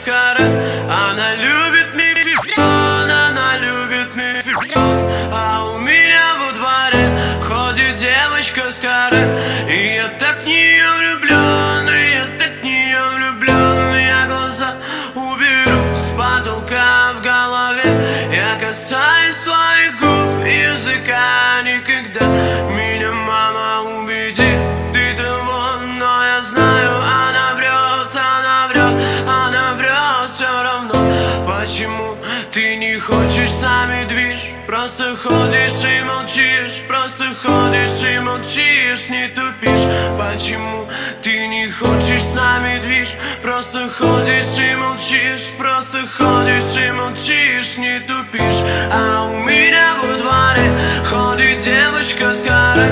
каре. Она любит мификон, она любит мификон. А у меня во дворе ходит девочка с каре. И я так в нее влюблен, и я так в нее влюблен. Я глаза уберу с потолка в голове. Я касаюсь своих губ, языка никогда. Меня мама убедит, ты того, но я знаю, она врет, она врет, она врет все равно. Почему ты не хочешь с нами движ? Просто ходишь и молчишь, просто ходишь и молчишь, не тупишь. Почему ты не хочешь с нами движ? Просто ходишь и молчишь, просто ходишь и молчишь, не тупишь. А у меня во дворе ходит девочка с каре.